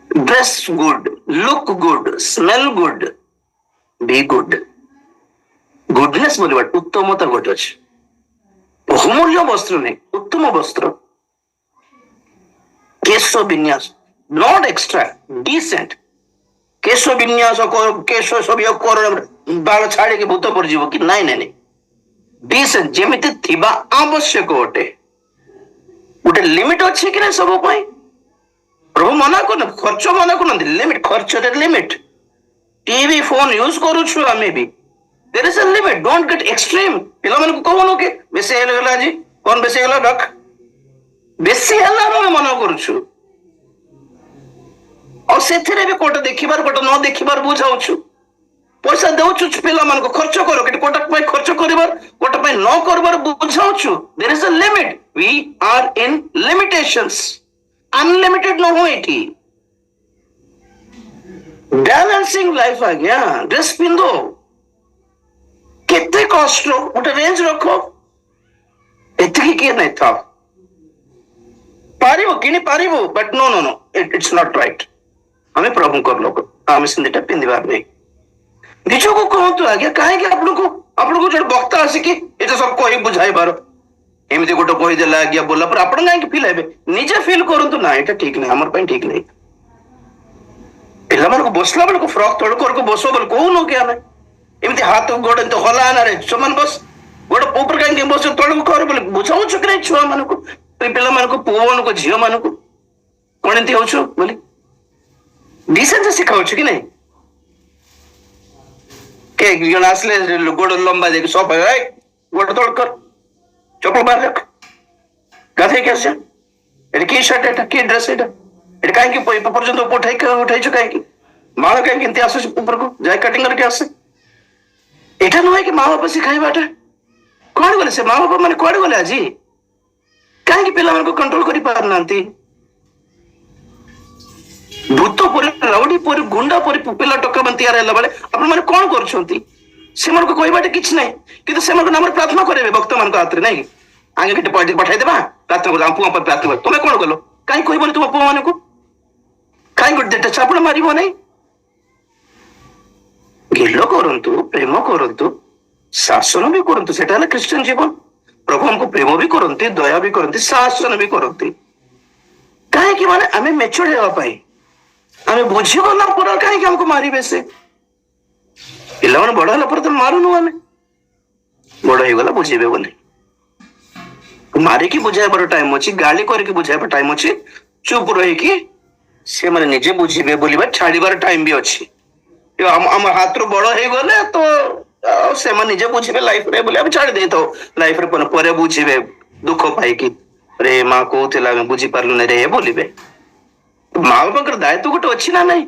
Speaker 1: Dress good, look good, smell good, be good. Goodness ବୋଲିବା ଉତ୍ତମତା ଗୋଟେ ଅଛି। ବହୁମୂଲ୍ୟ ବସ୍ତ୍ର ନାହିଁ, ଉତ୍ତମ ବସ୍ତ୍ର। କେଶ ବିନ୍ୟାସ ନଟ୍ ଏକ୍ସଟ୍ରା, ଡିସେଣ୍ଟ। କେଶ ବିନ୍ୟାସ କେଶ ସବୁ ବାଳ ଛାଡିକି ଭୂତ ପଡିଯିବ କି? ନାଇଁ ନାଇଁ ନାଇଁ, ଡିସେଣ୍ଟ ଯେମିତି ଥିବା ଆବଶ୍ୟକ ଅଟେ। ଗୋଟେ ଲିମିଟ ଅଛି କି ନାଇଁ ସବୁ ପାଇଁ? ପ୍ରଭୁ ମନା କରୁନ, ଖର୍ଚ୍ଚ ମନା କରୁନାହାନ୍ତି, ଲିମିଟ, ଖର୍ଚ୍ଚରେ ଲିମିଟ। ଟିଭି ଫୋନ ୟୁଜ କରୁଛୁ ଆମେ ବି, there is a limit, don't get extreme। ପିଲାମାନଙ୍କୁ କହୁନୁ କି ବେଶୀ ହେଇଗଲା, ଆଜି କଣ ବେଶୀ ହେଇଗଲା ରଖ, ବେଶୀ ହେଲା ଆମେ ମନା କରୁଛୁ। ଆଉ ସେଥିରେ ବି କୋଟେ ଦେଖିବାର କୋଟେ ନ ଦେଖିବାର ବୁଝାଉଛୁ। ପଇସା ଦଉଛୁ ପିଲାମାନଙ୍କୁ, ଖର୍ଚ୍ଚ କର, କୋଟା ପାଇଁ ଖର୍ଚ୍ଚ କରିବାର କୋଟା ପାଇଁ ନ କରିବାର ବୁଝାଉଛୁ। there is a limit, we are in limitations। Unlimited ନ ହୁଏ ଏଠି। ବ୍ୟାଲେନ୍ସିଂ ଲାଇଫ ଆଜ୍ଞା। ଡ୍ରେସ୍ ପିନ୍ଧ, କେତେ କଷ୍ଟ, ଗୋଟେ ରେଞ୍ଜ ରଖ। ଏତିକି କିଏ ନାଇଁ ଥାଉ, ପାରିବ କିଣି ପାରିବ, but no no no, it's not right. ଆମେ ପ୍ରଭୁଙ୍କର ଲୋକ, ଆମେ ସେମିତିଟା ପିନ୍ଧିବାର ନାହିଁ। ନିଜକୁ କୁହନ୍ତୁ ଆଜ୍ଞା, କାହିଁକି ଆପଣଙ୍କୁ ଜଣେ ବକ୍ତା ଆସିକି ଏଟା ସବୁ କହି ବୁଝାଇବାର, ଏମିତି ଗୋଟେ କହିଦେଲା ଆଜ୍ଞା ବୋଲା ପରେ ଆପଣ କାହିଁକି ଫିଲ୍ ହେବେ? ନିଜେ ଫିଲ୍ କରନ୍ତୁ, ନା ଏଟା ଠିକ ନାହିଁ, ଆମର ପାଇଁ ଠିକ ନାହିଁ। ପିଲାମାନଙ୍କୁ ବସିଲା ବେଳକୁ ଫ୍ରକ୍ ତଳକୁ ବସ ବୋଲି କହୁନୁ କି ଆମେ? ଏମିତି ହାତ ଗୋଡ ଏମିତି ହଲା ନାରେ ସମାନ ବସ, ଗୋଡ ଉପରେ କାହିଁକି ବସ, ତଳକୁ କର ବୋଲି ବୁଝାଉଛୁ କି ନାହିଁ ଛୁଆ ମାନଙ୍କୁ, ପିଲାମାନଙ୍କୁ, ପୁଅ ମାନଙ୍କୁ, ଝିଅ ମାନଙ୍କୁ? କଣ ଏମିତି ହଉଛୁ ବୋଲି ଡିସେନ୍ସ ଶିଖାଉଛୁ କି ନାହିଁ? କେ ଜଣ ଆସିଲେ ଗୋଡ ଲମ୍ବା ଦେଇକି ସଫା, ଗୋଡ ତଳ କର, ଚପଲ ବାହାର ରଖ, ଗାଧେଇକି ଆସ, ଏଟା କି ସାର୍ଟ, ଏଟା କି ଡ୍ରେସ୍, ଏଟା ଏଟା କାହିଁକି ପର୍ଯ୍ୟନ୍ତ ଉଠେଇଛୁ କାହିଁକି? ମାଳ କାହିଁକି ଏମିତି ଆସୁଛି ଉପରକୁ, ଯାଇ କଟିଂ କରିକି ଆସେ। ଏଟା ନୁହେଁ କି ମା ବାପା ଶିଖାଇବାଟା? କୁଆଡେ ଗଲେ ସେ ମା ବାପା ମାନେ, କୁଆଡେ ଗଲେ ଆଜି? କାହିଁକି ପିଲାମାନଙ୍କୁ କଣ୍ଟ୍ରୋଲ କରିପାରୁନାହାନ୍ତି? ଭୂତ ପରି, ରାଉଡି ପରି, ଗୁଣ୍ଡା ପରି ପିଲା ଟୋକାମାନେ ତିଆର ହେଲା ବେଳେ ଆପଣ ମାନେ କଣ କରୁଛନ୍ତି? ସେମାନଙ୍କୁ କହିବାଟା କିଛି ନାହିଁ, କିନ୍ତୁ ସେମାନଙ୍କ ନାମରେ ପ୍ରାର୍ଥନା କରିବେ ଭକ୍ତମାନଙ୍କ ହାତରେ, ନାଇଁ? ଆଗେ କେତେ ପଠାଇଦେବା, ପ୍ରାର୍ଥନା କର, ଆମ ପୁଅ ପାଇଁ ପ୍ରାର୍ଥନା କର। ତମେ କଣ କଲ? କାହିଁ କହିବନି ତୁମ ପୁଅ ମାନଙ୍କୁ? କାହିଁ ଗୋଟେ ଚାପୁଡ ମାରିବ ନାହିଁ? ଗେଲ କରନ୍ତୁ, ପ୍ରେମ କରନ୍ତୁ, ଶାସନ ବି କରନ୍ତୁ, ସେଟା ହେଲା ଖ୍ରୀଷ୍ଟିଆନ ଜୀବନ। ପ୍ରଭୁ ଆମକୁ ପ୍ରେମ ବି କରନ୍ତି, ଦୟା ବି କରନ୍ତି, ଶାସନ ବି କରନ୍ତି। କାହିଁକି ମାନେ ଆମେ ମେଚୁର ହେବା ପାଇଁ, ଆମେ ବୁଝିଗଲା ପରେ କାହିଁକି ଆମକୁ ମାରିବେ ସେ? ପିଲାମାନେ ବଡ ହେଲା ପରେ ତ ମାରୁନୁ ଆମେ, ବଡ ହେଇଗଲା ବୁଝେଇବେ ବୋଲି। ମାରିକି ବୁଝାଇବାର ଟାଇମ ଅଛି, ଗାଳି କରିକି ବୁଝାଇବା ଟାଇମ ଅଛି, ଚୁପ ରହିକି ସେମାନେ ନିଜେ ବୁଝିବେ ବୋଲିବା ଛାଡିବାର ଟାଇମ ବି ଅଛି। ଆମ ହାତରୁ ବଡ ହେଇଗଲେ ତ ସେମାନେ ନିଜେ ବୁଝିବେ ଲାଇଫରେ ବୋଲି ଆମେ ଛାଡି ଦେଇଥାଉ। ଲାଇଫରେ ପରେ ବୁଝିବେ ଦୁଃଖ ପାଇକି, ରେ ମା କହୁଥିଲା ଆମେ ବୁଝିପାରିଲୁନି ରେ ବୋଲିବେ। ମା ବାପାଙ୍କର ଦାୟିତ୍ୱ ଗୋଟେ ଅଛି ନା ନାଇଁ?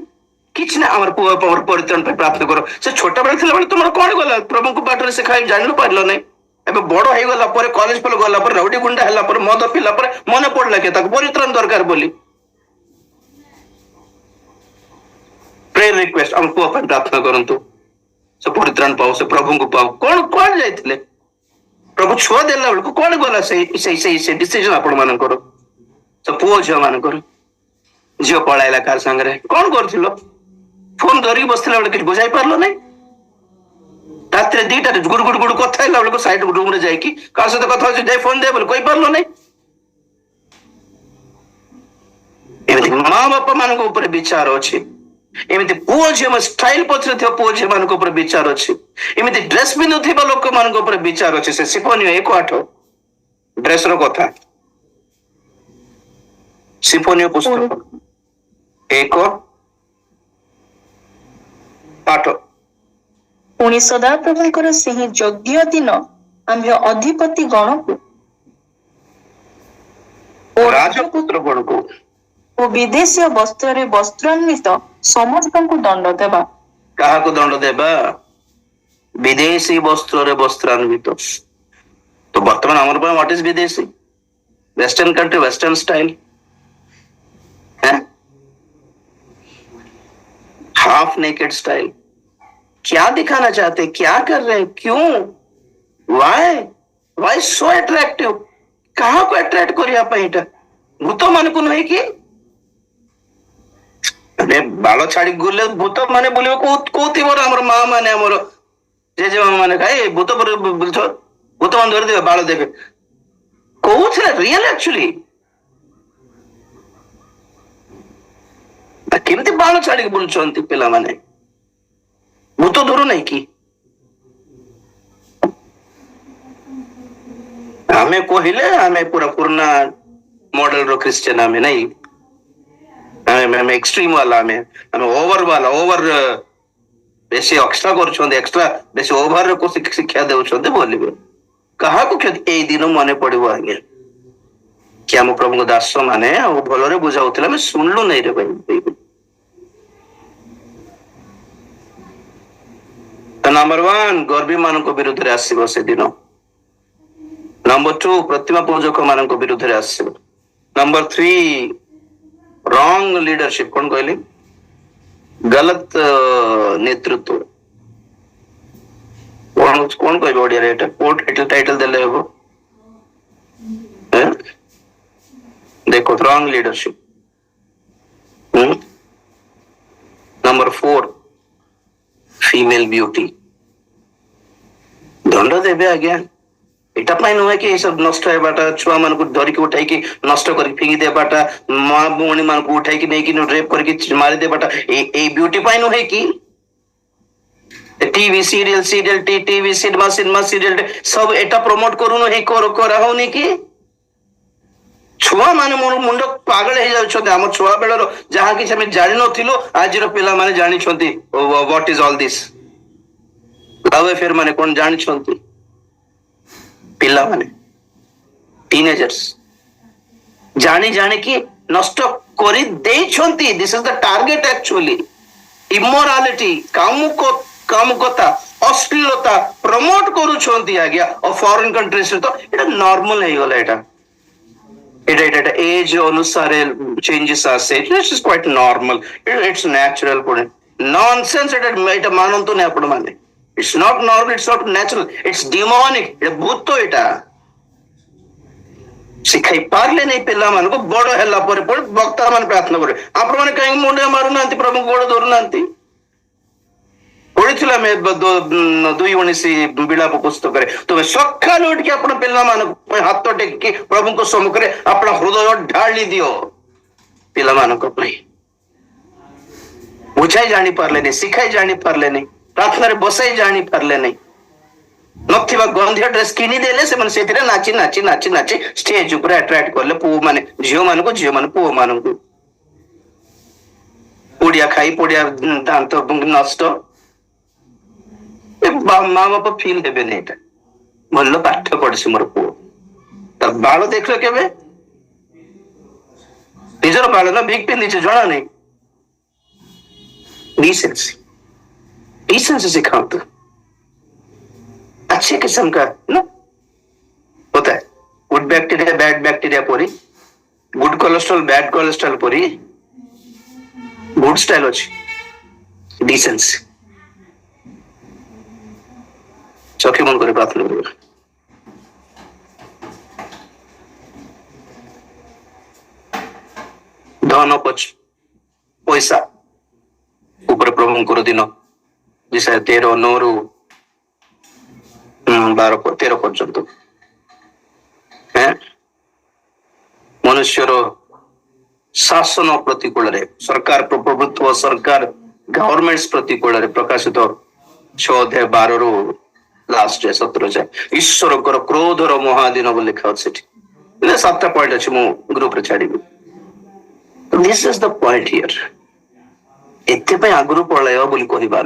Speaker 1: କିଛି ନା, ଆମର ପୁଅ ପରିତ୍ରାଣ ପାଇଁ ପ୍ରାର୍ଥନା କର। ସେ ଛୋଟ ବେଳେ ଥିଲାବେଳେ ତୁମର କଣ ଗଲା? ପ୍ରଭୁଙ୍କୁ ବାଟରେ ସେ ଖାଇ ଜାଣି ପାରିଲ ନାହିଁ। ଏବେ ବଡ ହେଇଗଲା ପରେ, କଲେଜ ପରେ ଗଲା ପରେ, ରାଉଡି ଗୁଣ୍ଡା ହେଲା ପରେ, ମଦ ପିଲା ପରେ ମନେ ପଡିଲା କି ତାକୁ ପରିତ୍ରାଣ ଦରକାର ବୋଲି। ପ୍ରେୟର ରିକ୍ୱେଷ୍ଟ, ଆମ ପୁଅ ପାଇଁ ପ୍ରାର୍ଥନା କରନ୍ତୁ, ସେ ପରିତ୍ରାଣ ପାଉ, ସେ ପ୍ରଭୁଙ୍କୁ ପାଉ। କଣ କୁଆଡେ ଯାଇଥିଲେ? ପ୍ରଭୁ ଛୁଆ ଦେଲା ବେଳକୁ କଣ ଗଲା ସେଇ ଡିସିଜନ ଆପଣ ମାନଙ୍କର, ସେ ପୁଅ ଝିଅ ମାନଙ୍କର? ଝିଅ ପଳାଇଲା କାହାର ସାଙ୍ଗରେ, କଣ କରୁଥିଲ? ଫୋନ ଧରିକି ବସିଥିଲା ବେଳେ କିଛି ବୁଝାଇ ପାରିଲ ନାହିଁ? ରାତିରେ 2ଟାରେ ଗୁଡୁ ଗୁଡୁ ଗୁଡୁ କଥା ହେଲା ବେଳକୁ ସାଇଡ ରୁମ ରେ ଯାଇକି କାହା ସହିତ କଥା ହଉଛି, ଯାଇ ଫୋନ ଦେ ବୋଲି କହିପାରିଲ ନାହିଁ? ଏମିତି ମା ବାପା ମାନଙ୍କ ଉପରେ ବିଚାର ଅଛି, ଏମିତି ପୁଅ ଝିଅ ଷ୍ଟାଇଲ ପଛରେ ଥିବା ପୁଅ ଝିଅ ମାନଙ୍କ ଉପରେ ବିଚାର ଅଛି, ଏମିତି ଡ୍ରେସ ପିନ୍ଧୁଥିବା ଲୋକମାନଙ୍କ ଉପରେ ବିଚାର ଅଛି। ସେ ସିଫୋନିୟ 1:8 ଡ୍ରେସ ର କଥା, ସିଫୋନିୟ ପୁସ୍ତକ 1:8।
Speaker 2: ପୁଣି ସଦାପ୍ରଭୁଙ୍କର ସେହି ଯଜ୍ଞ ଦିନ ଆମ୍ଭ ଅଧିପତି ଗଣକୁ
Speaker 1: ରାଜପୁତ୍ର ଗଣକୁ
Speaker 2: ଓ ବିଦେଶୀୟ ବସ୍ତ୍ରରେ ବସ୍ତ୍ରାନ୍ୱିତ ସମସ୍ତଙ୍କୁ ଦଣ୍ଡ ଦେବା।
Speaker 1: କାହାକୁ ଦଣ୍ଡ ଦେବା? ବିଦେଶୀ ବସ୍ତ୍ରରେ ବସ୍ତ୍ରାନ୍ବିତ। ତ ବର୍ତ୍ତମାନ ଆମର ପାଇଁ ହ୍ୱାଟ ଇଜ ବିଦେଶୀ? वेस्टर्न कंट्री, वेस्टर्न स्टाइल है, हाफ नेकेड स्टाइल। क्या दिखाना चाहते, क्या कर रहे हैं, क्यों, वाई वाई सो अट्रैक्टिव? कहा को अट्रैक्ट करिया ପାଇଁ ଏଟା? ଭୂତ ମାନଙ୍କୁ ନୁହେଁ କି? अरे बाल छाड़ी गुले भूत माने बोलिबो कोथि मोर हमर मां माने हमर जेजेमा माने काई भूत पर बोलछ भूत मान धरि देबे बाल देबे कोथे रियल एक्चुअली केमती बाल छाड़ी बोलछंती पिला माने भूत धरू नहीं कि हमें कहले हमें पूरा पूर्ण मॉडल रो क्रिश्चियन हमें नहीं, हमें एक्सट्रीम वाला हमें ओवर वाला ओवर बेसी एक्स्ट्रा कर एक्स्ट्रा बेसी ओवर को शिक्षा देउछंते बोलिबे कहा को ए दिन मने पड़िबो आगे कि हम प्रभु दास माने भलरे बुझाउथिला मैं सुनलु नहीं रे भाई। नंबर 1 गर्भी मान को विरुद्ध रे आसीबो से दिन। नंबर 2 प्रतिमा पूजक मान को विरुद्ध रे आसीबो। नंबर 3 रॉन्ग लीडरशिप, कौन कहली गलत नेतृत्व। कौन कौन कह ओडिया रे कोर्ट टाइटल देले हो देखो wrong leadership. Number 4 female beauty. दंड देबे आज्ञा एटा पाई नुहे कि सब नष्ट हेबाटा छुआ मान को धरिक उठाई कि नष्ट करी फिंगी देबाटा मां भौणी मान को उठाई कि नहीं कि रेप करके मारी देबाटा ए ब्यूटी पाई नुहे कि TV serial TV cinema serial सब एटा प्रमोट करूनु हे करा होनी कि छुआ माने मोर मुंड पागल हे जाउछते। हम छुआ बेलर जहा कि हम जानि नथिलो आजिर पिला माने जानि छथि what is all this love affair माने कोन जानि छथि पिला माने टीनेजर्स जानी जानी कि नष्ट करी देई छथि। This is the target actually immorality कामुकता अश्लीलता प्रमोट करू छथि आज्ञा और फॉरेन कंट्रीज तो एटा नॉर्मल हे गला एटा एज अनुसार चेंजेस आसे it's quite normal it's natural पड़े नॉनसेंस एटा मानंतु ने आपण माने it's not normal it's not natural it's demonic एटा भूत एटा शिखाई पारले नहीं पिला मान को बड़ हैला पर वक्ता मान प्रार्थना करे आपण माने कहीं मुंडे मारू नांती प्रभु गोड़ धरू नांती पढ़ी मैं 2:19 विलाप पुस्तक तुम्हें सखा उठ के अपना पिला मान हाथ टेक प्रभु को सम्मुख अपना हृदय ढाली दियो पिला मान बुझाई जानी पारले नहीं शिखाई जानी पारले नहीं प्रार्थना रे बसाई जानी पारले नहीं नथिबा गंधिया ड्रेस किनी देले से मन सेतिरे नाची नाची नाची नाची स्टेज ऊपर अट्रैक्ट करले पु माने झियो माने पु मान को पोडिया खाई पोडिया दांत नष्ट माँ बापा फिल हेबे नहीं भल पाठ पढ़ी मोर पु बाल देख के निजर बाल ना भिग पिंधि जना नहीं डिसेंसी सिखाओ तो अच्छे किस्म का ना होता है गुड बैक्टीरिया बैड बैक्टीरिया परी गुड कोलेस्ट्रॉल बैड कोलेस्ट्रॉल परी गुड स्टाइल अच्छी डिसेंसी चौकी मन करे प्रार्थना करिबा। धन पैसा ऊपर प्रभु दिन विषय 13:9 12-13 पर्यंत मनुष्यर शासन प्रतिकूल सरकार प्रभुत्व सरकार गवर्नमेंट्स प्रतिकूल प्रकाशित 6:12 लास्ट 17 जाए ईश्वर क्रोधर महादिन लिखा अच्छे 7टा पॉइंट अच्छे मु ग्रुप रे छाड़ी this is the point here एते आगु पलय बोली कहिबार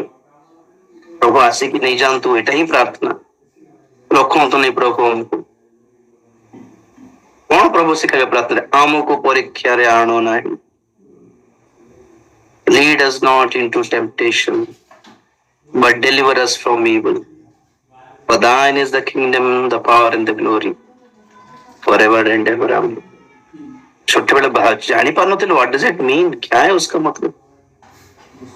Speaker 1: प्रभु आसिक नहीं जानतु एटा ही प्रार्थना रखु नहीं प्रभु कौन प्रभु शिखाइबा प्रार्थना आमको परीक्षा रे आनो नहीं lead us not into temptation but deliver us from evil For thine is the kingdom, the power and the glory forever and ever. Amen. छोटे बेले जानी पारुनथिलु व्हाट डज इट मीन, क्या है उसका मतलब।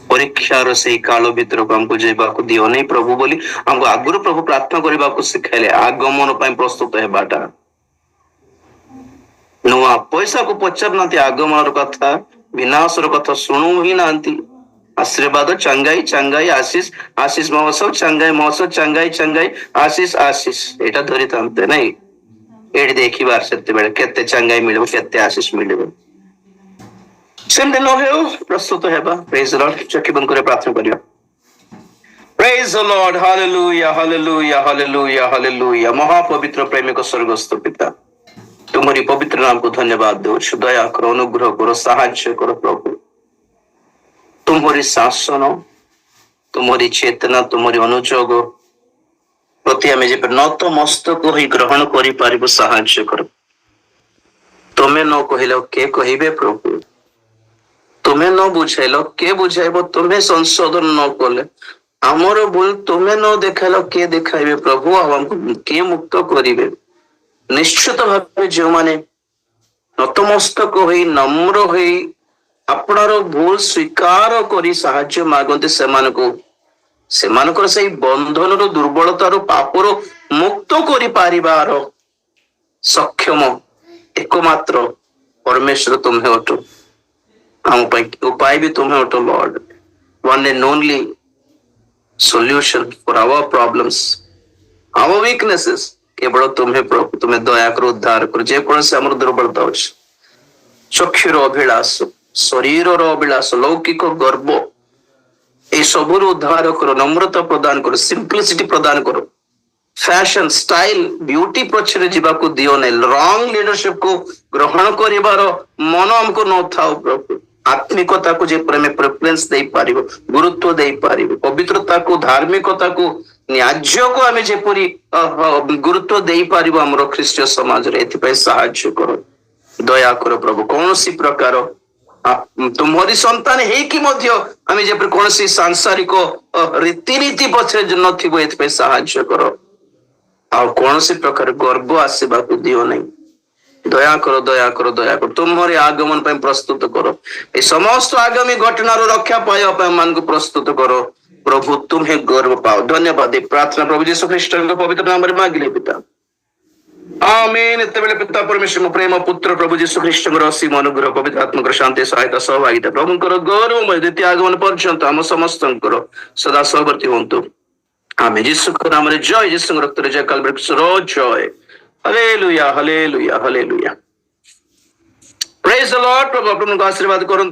Speaker 1: परीक्षार से काल भितर को हमको जेबाकू दियो नहीं प्रभु बोली हमको आगुरु प्रभु प्रार्थना करबाकू सिखाइले आगमन पई प्रस्तुत हेबाटा। नुआ पैसा को पचार नांती आगमन कथा विनाशर कथा शुणु ही नांती। आशीर्वाद चंगाई चंगाई आशीष आशीष महोत्सव चंगाई महोत्सव चंगाई चंगाई आशीष आशीष एटा धरी थांते नहीं एडी देखिबार सेते बेले केते चंगाई मिलबो केते आशीष मिलबो सेमते न हेउ प्रस्तुत हेबा। Praise the Lord. चकी बंद करे प्रार्थना करियो। Praise the lord. Hallelujah hallelujah hallelujah hallelujah. महापवित्र प्रेमिक स्वर्गस्थ पिता तुम्हारी पवित्र नाम को धन्यवाद दो। दया करो अनुग्रह करो साहाय्य करो प्रभु। तुम्हारी शासन तुम्हारी चेतना तुम्हारी अनुजोग प्रति आम जे नतमस्तक हो ग्रहण करि पारिबो साहाय्य करो। तुम्हें न कहलो के कहिबे प्रभु, तुम्हें न बुझाइलो के बुझाइबो, तुम्हें संशोधन न कले आमर भूल तुम्हें न देखाइलो के देखाइबे प्रभु हमको के मुक्त करिबे। निश्चित भाव जो माने नतमस्तक हो नम्र हो आपणार भूल स्वीकार करी साहाय्य मागते सेमानकर से बंधन दुर्बलतार पापर मुक्त करि पारिबार सक्षम एकमात्र परमेश्वर तुम्हें अटो। हम उपाय भी तुम्हें अटो lord. One and only solution for our problems our weaknesses केवल तुम्हें प्रभु। तुम्हें दया कर उद्धार कर जेकोसी आम दुर्बलता अच्छे चक्षुर अभिलाष शरीर अभिलाष लौकिक गर्व ये सब उद्धार करो। नम्रता प्रदान करो सिंपलिसिटी प्रदान करो फैशन स्टाइल ब्यूटी पछरे जीवाकू दियो नहीं। रॉन्ग लीडरशिप को ग्रहण करिवार मन हमको न थाओ प्रभु। आत्मिकता को जे प्रेफरेंस दे पारिबो गुरुत्व दे पारिबो पवित्रता को धार्मिकता को न्याज्य को आमे जेपरी गुरुत्व दे पारिबो हमरो ख्रीष्टीय समाज रे एथि साहाय्य करो दया करो प्रभु। कौन सी प्रकार तुम्हारी संतान है कि मध्य आमे जेपरी कौन सी सांसारिक रीतिनीति पछरे न थिबो एथि साहाय्य करो। आ कौन सी प्रकार गर्व आसीबाकू दियो नहीं। दया करो दया करो दया करो। तुम्हारे आगमन पर प्रस्तुत करो। ये समस्त आगामी घटनार रक्षा पाइबा मान को प्रस्तुत करो प्रभु। तुम्हें गर्व पाओ। धन्यवाद प्रार्थना प्रभु यीशु ख्रीष्ट पवित्र नाम रे मांगिले पिता आमीन। एतेबेले पिता परमेश्वर प्रेम पुत्र प्रभु यीशु ख्रीष्ट असीम अनुग्रह पवित्र आत्मा शांति सहायता सहभागिता प्रभु गौरव द्वितीय आगमन पर्यंत आम समस्त सदा सहवर्ती हूँ। आमीन। यीशु नाम रे जय यीशु रक्त रे जय कालवरी जय। Hallelujah hallelujah hallelujah. Praise the lord. प्रभु आपको आशीर्वाद करूं।